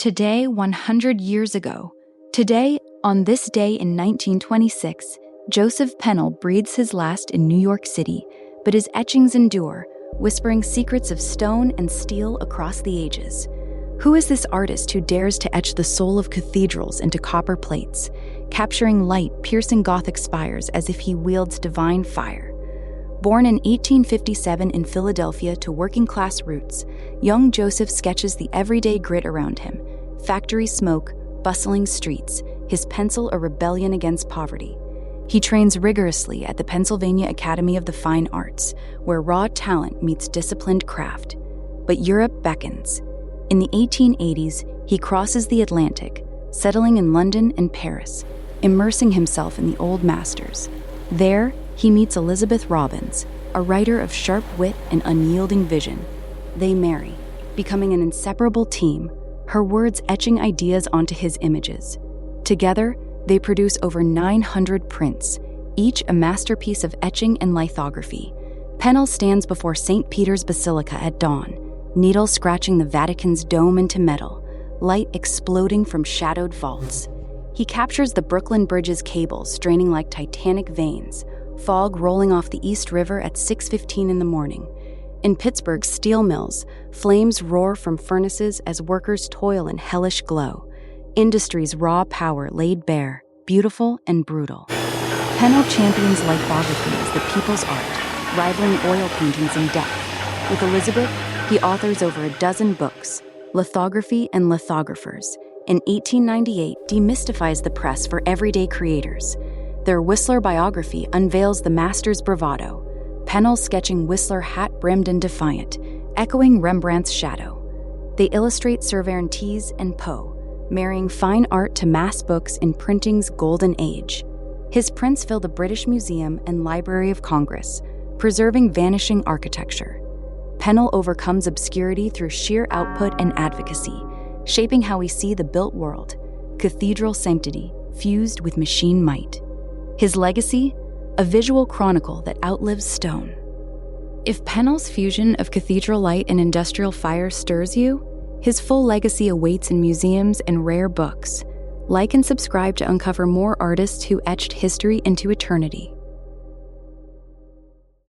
Today, 100 years ago. Today, on this day in 1926, Joseph Pennell breathes his last in New York City, but his etchings endure, whispering secrets of stone and steel across the ages. Who is this artist who dares to etch the soul of cathedrals into copper plates, capturing light piercing Gothic spires as if he wields divine fire? Born in 1857 in Philadelphia to working-class roots, young Joseph sketches the everyday grit around him: factory smoke, bustling streets, his pencil a rebellion against poverty. He trains rigorously at the Pennsylvania Academy of the Fine Arts, where raw talent meets disciplined craft. But Europe beckons. In the 1880s, he crosses the Atlantic, settling in London and Paris, immersing himself in the old masters. There, he meets Elizabeth Robbins, a writer of sharp wit and unyielding vision. They marry, becoming an inseparable team, her words etching ideas onto his images. Together, they produce over 900 prints, each a masterpiece of etching and lithography. Pennell stands before St. Peter's Basilica at dawn, needles scratching the Vatican's dome into metal, light exploding from shadowed vaults. He captures the Brooklyn Bridge's cables straining like titanic veins, fog rolling off the East River at 6:15 in the morning. In Pittsburgh's steel mills, flames roar from furnaces as workers toil in hellish glow. Industry's raw power laid bare, beautiful and brutal. Pennell champions lithography as the people's art, rivaling oil paintings in depth. With Elizabeth, he authors over a dozen books. Lithography and Lithographers, in 1898, demystifies the press for everyday creators. Their Whistler biography unveils the master's bravado, Pennell sketching Whistler hat-brimmed and defiant, echoing Rembrandt's shadow. They illustrate Cervantes and Poe, marrying fine art to mass books in printing's golden age. His prints fill the British Museum and Library of Congress, preserving vanishing architecture. Pennell overcomes obscurity through sheer output and advocacy, shaping how we see the built world, cathedral sanctity fused with machine might. His legacy? A visual chronicle that outlives stone. If Pennell's fusion of cathedral light and industrial fire stirs you, his full legacy awaits in museums and rare books. Like and subscribe to uncover more artists who etched history into eternity.